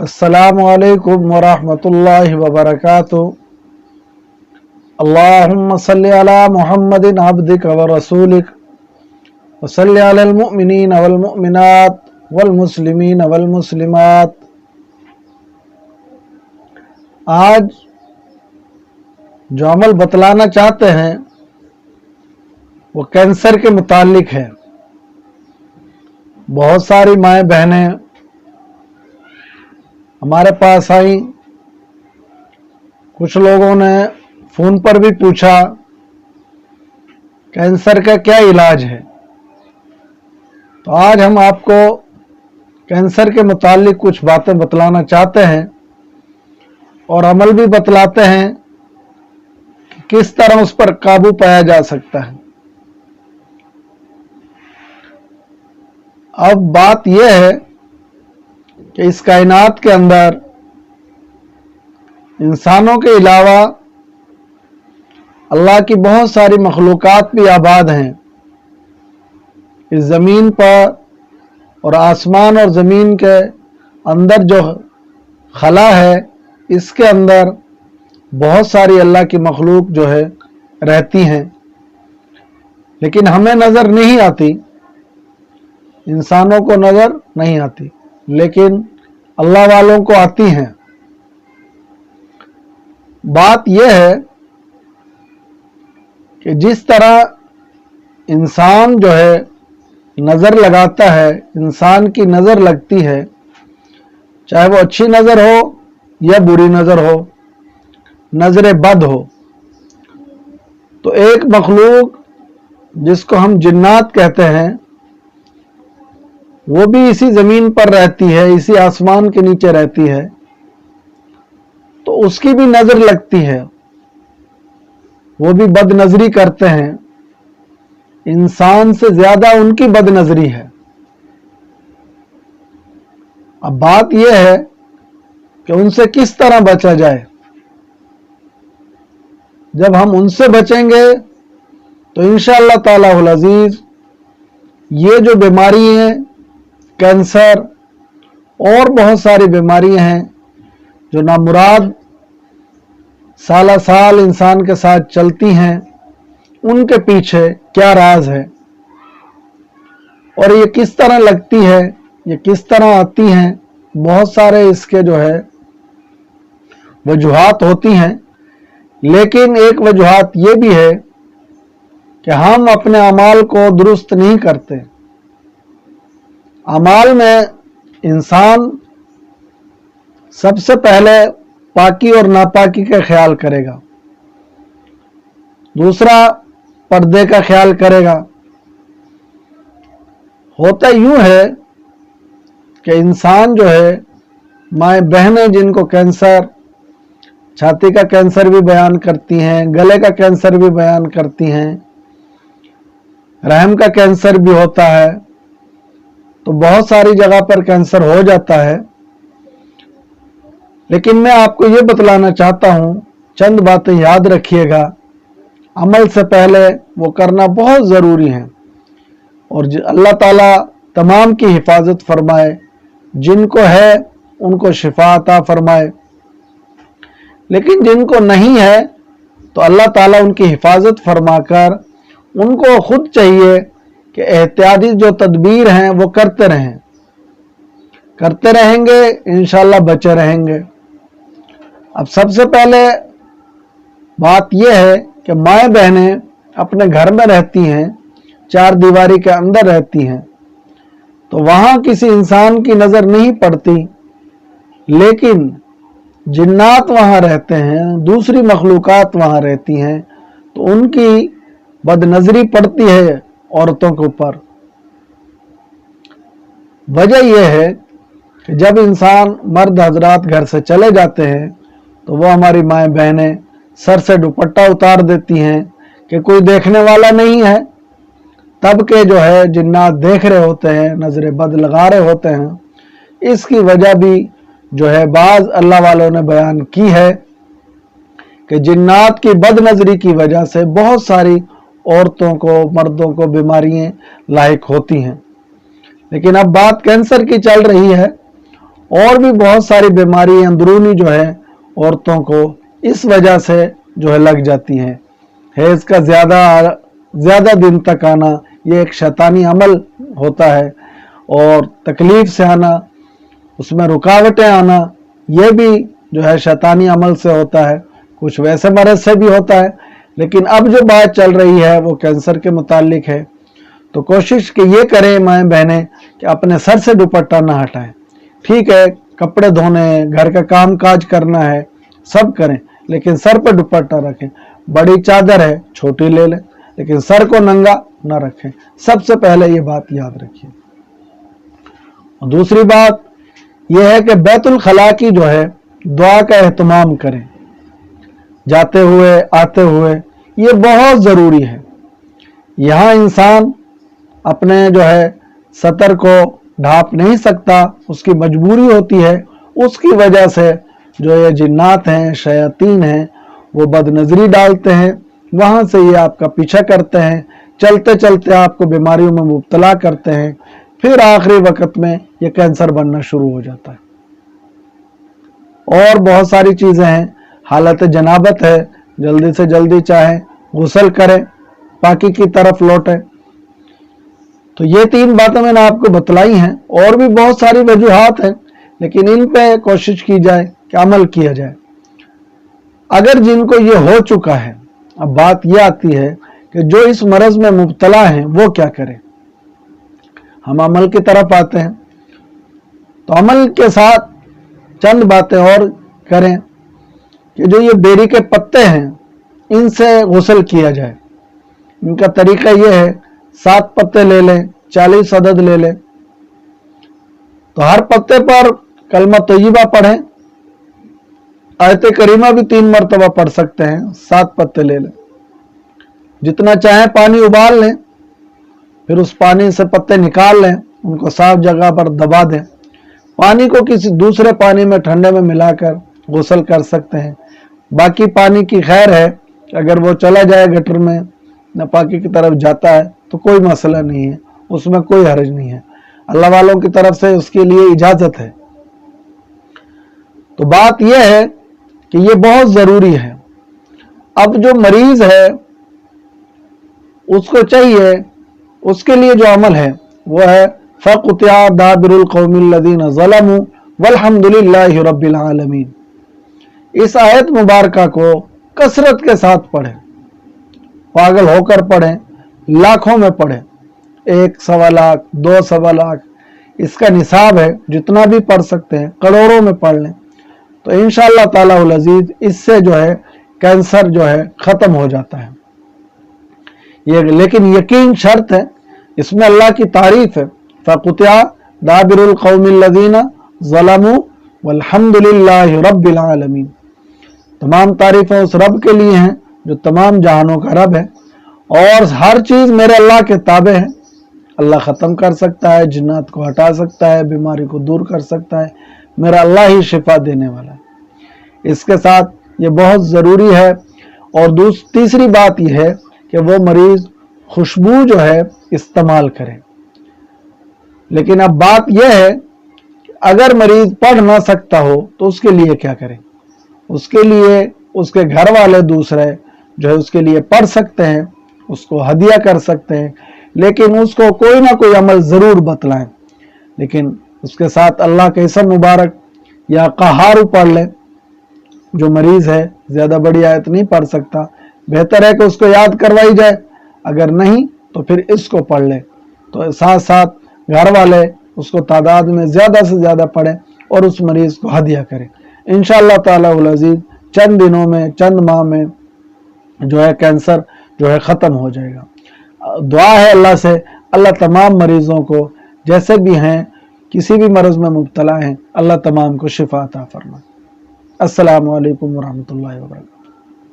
अस्सलामु अलैकुम वरहमतुल्लाहि वबरकातुहू। अल्लाहुम्मा सल्लि अला मुहम्मदिन अब्दिका व रसूलिक व सल्लि अलल मुमिनीन वल मुमिनात वल मुस्लिमीन वल मुस्लिमात। आज जो अमल बतलाना चाहते हैं वो कैंसर के मुतालिक है। बहुत सारी माएँ बहनें हमारे पास आई, कुछ लोगों ने फ़ोन पर भी पूछा कैंसर का क्या इलाज है। तो आज हम आपको कैंसर के मुतालिक कुछ बातें बतलाना चाहते हैं और अमल भी बतलाते हैं कि किस तरह उस पर काबू पाया जा सकता है। अब बात यह है कि इस कायनात के अंदर इंसानों के अलावा अल्लाह की बहुत सारी मखलूक़ात भी आबाद हैं। इस ज़मीन पर और आसमान और ज़मीन के अंदर जो खला है, इसके अंदर बहुत सारी अल्लाह की मखलूक जो है रहती हैं, लेकिन हमें नज़र नहीं आती, इंसानों को नज़र नहीं आती, लेकिन अल्लाह वालों को आती हैं। बात यह है कि जिस तरह इंसान जो है नज़र लगाता है, इंसान की नज़र लगती है, चाहे वो अच्छी नज़र हो या बुरी नज़र हो, नज़र बद हो, तो एक मखलूक जिसको हम जिन्नात कहते हैं वो भी इसी ज़मीन पर रहती है, इसी आसमान के नीचे रहती है, तो उसकी भी नज़र लगती है, वो भी बदनज़री करते हैं। इंसान से ज़्यादा उनकी बदनज़री है। अब बात यह है कि उनसे किस तरह बचा जाए। जब हम उनसे बचेंगे तो इंशाअल्लाह ताला हुल अज़ीज़ ये जो बीमारी है, कैंसर और बहुत सारी बीमारियां हैं जो नामुराद साला साल इंसान के साथ चलती हैं, उनके पीछे क्या राज है और ये किस तरह लगती है, ये किस तरह आती हैं, बहुत सारे इसके जो है वजूहात होती हैं। लेकिन एक वजूहात ये भी है कि हम अपने अमाल को दुरुस्त नहीं करते। अमाल में इंसान सबसे पहले पाकी और नापाकी का ख्याल करेगा, दूसरा पर्दे का ख्याल करेगा। होता यूं है कि इंसान जो है, माएँ बहनें जिनको कैंसर, छाती का कैंसर भी बयान करती हैं, गले का कैंसर भी बयान करती हैं, रहम का कैंसर भी होता है, तो बहुत सारी जगह पर कैंसर हो जाता है। लेकिन मैं आपको ये बतलाना चाहता हूँ, चंद बातें याद रखिएगा। अमल से पहले वो करना बहुत ज़रूरी है और अल्लाह ताला तमाम की हिफाजत फरमाए, जिनको है उनको शिफा अता फरमाए, लेकिन जिनको नहीं है तो अल्लाह ताला उनकी हिफाजत फरमाकर उनको खुद चाहिए कि एहतियाती जो तदबीर हैं वो करते रहेंगे, इंशाअल्लाह बचे रहेंगे। अब सबसे पहले बात यह है कि माएँ बहनें अपने घर में रहती हैं, चार दीवारी के अंदर रहती हैं, तो वहाँ किसी इंसान की नज़र नहीं पड़ती, लेकिन जिन्नात वहाँ रहते हैं, दूसरी मखलूक़ात वहाँ रहती हैं, तो उनकी बदनज़री पड़ती है औरतों के ऊपर। वजह यह है कि जब इंसान मर्द हजरात घर से चले जाते हैं तो वो हमारी माएँ बहनें सर से दुपट्टा उतार देती हैं कि कोई देखने वाला नहीं है, तब के जो है जिन्नात देख रहे होते हैं, नजर बद लगा रहे होते हैं। इसकी वजह भी जो है बाज अल्लाह वालों ने बयान की है कि जिन्नात की बदनजरी की वजह से बहुत सारी औरतों को, मर्दों को बीमारियां लायक होती हैं। लेकिन अब बात कैंसर की चल रही है और भी बहुत सारी बीमारी अंदरूनी जो है औरतों को इस वजह से जो है लग जाती है। हैज का ज्यादा दिन तक आना ये एक शैतानी अमल होता है, और तकलीफ से आना, उसमें रुकावटें आना, ये भी जो है शैतानी अमल से होता है। कुछ वैसे मर्ज से भी होता है, लेकिन अब जो बात चल रही है वो कैंसर के मुतालिक है। तो कोशिश कि ये करें माएँ बहनें कि अपने सर से दुपट्टा ना हटाएं। ठीक है, कपड़े धोने, घर का काम काज करना है, सब करें, लेकिन सर पे दुपट्टा रखें। बड़ी चादर है, छोटी ले लें, लेकिन सर को नंगा ना रखें। सबसे पहले ये बात याद रखिए। और दूसरी बात यह है कि बैतुल खला की जो है दुआ का एहतमाम करें, जाते हुए आते हुए, ये बहुत ज़रूरी है। यहाँ इंसान अपने जो है सतर को ढांप नहीं सकता, उसकी मजबूरी होती है। उसकी वजह से जो ये जिन्नात हैं, शयातीन हैं, वो बदनजरी डालते हैं, वहाँ से ये आपका पीछा करते हैं, चलते चलते आपको बीमारियों में मुब्तला करते हैं, फिर आखिरी वक्त में ये कैंसर बनना शुरू हो जाता है। और बहुत सारी चीज़ें हैं, हालत जनाबत है, जल्दी से जल्दी चाहे गुस्ल करें, पाकी की तरफ लौटें। तो ये 3 बातें मैंने आपको बतलाई हैं, और भी बहुत सारी वजूहात हैं, लेकिन इन पे कोशिश की जाए कि अमल किया जाए। अगर जिनको ये हो चुका है, अब बात ये आती है कि जो इस मरज में मुब्तला हैं वो क्या करें। हम अमल की तरफ आते हैं, तो अमल के साथ चंद बातें और करें कि जो ये बेरी के पत्ते हैं, इनसे गुस्ल किया जाए। इनका तरीका ये है, 7 पत्ते ले लें, 40 अदद ले लें, तो हर पत्ते पर कलमा तय्यबा पढ़ें, आयत करीमा भी 3 मरतबा पढ़ सकते हैं। 7 पत्ते ले लें, जितना चाहें पानी उबाल लें, फिर उस पानी से पत्ते निकाल लें, उनको साफ जगह पर दबा दें। पानी को किसी दूसरे पानी में ठंडे में मिलाकर गुस्ल कर सकते हैं। बाकी पानी की खैर है, अगर वो चला जाए गटर में, नापाकी की तरफ जाता है, तो कोई मसला नहीं है, उसमें कोई हर्ज नहीं है, अल्लाह वालों की तरफ से उसके लिए इजाजत है। तो बात यह है कि ये बहुत ज़रूरी है। अब जो मरीज है उसको चाहिए, उसके लिए जो अमल है वो है फ़क़ुतिया दाबिरुल क़ौमिल लज़ीना ज़लमू वल्हम्दुलिल्लाहि रब्बिल आलमीन। इस आयत मुबारका को कसरत के साथ पढ़ें, पागल होकर पढ़ें, लाखों में पढ़ें, 1 सवा लाख 2 सवा लाख इसका निसाब है, जितना भी पढ़ सकते हैं करोड़ों में पढ़ लें, तो इंशाअल्लाह ताला उल अज़ीज़ इससे जो है कैंसर जो है ख़त्म हो जाता है। ये लेकिन यकीन शर्त है, इसमें अल्लाह की तारीफ है, फ़क़ुतिया दाबिरुल क़ौमिल लज़ीना ज़लमू वल्हम्दुलिल्लाहि रब्बिल आलमीन। तमाम तारीफ़ें उस रब के लिए हैं जो तमाम जहानों का रब है, और हर चीज़ मेरे अल्लाह के ताबे है। अल्लाह ख़त्म कर सकता है, जिन्नात को हटा सकता है, बीमारी को दूर कर सकता है, मेरा अल्लाह ही शिफा देने वाला है। इसके साथ ये बहुत ज़रूरी है। और तीसरी बात यह है कि वो मरीज़ खुशबू जो है इस्तेमाल करें। लेकिन अब बात यह है, अगर मरीज़ पढ़ ना सकता हो तो उसके लिए क्या करें। उसके लिए उसके घर वाले दूसरे जो है उसके लिए पढ़ सकते हैं, उसको हदिया कर सकते हैं, लेकिन उसको कोई ना कोई अमल ज़रूर बतलाएं। लेकिन उसके साथ अल्लाह के इसम मुबारक या कहार पढ़ लें। जो मरीज़ है ज़्यादा बड़ी आयत नहीं पढ़ सकता, बेहतर है कि उसको याद करवाई जाए, अगर नहीं तो फिर इसको पढ़ ले। तो साथ साथ घर वाले उसको तादाद में ज़्यादा से ज़्यादा पढ़ें और उस मरीज़ को हदिया करें। इंशाअल्लाह ताला उल अज़ीज़ चंद दिनों में, चंद माह में जो है कैंसर जो है ख़त्म हो जाएगा। दुआ है अल्लाह से, अल्लाह तमाम मरीज़ों को जैसे भी हैं, किसी भी मर्ज़ में मुब्तला हैं, अल्लाह तमाम को शिफा अता फरमाए। अस्सलामु अलैकुम व रहमतुल्लाहि व बरकातहू।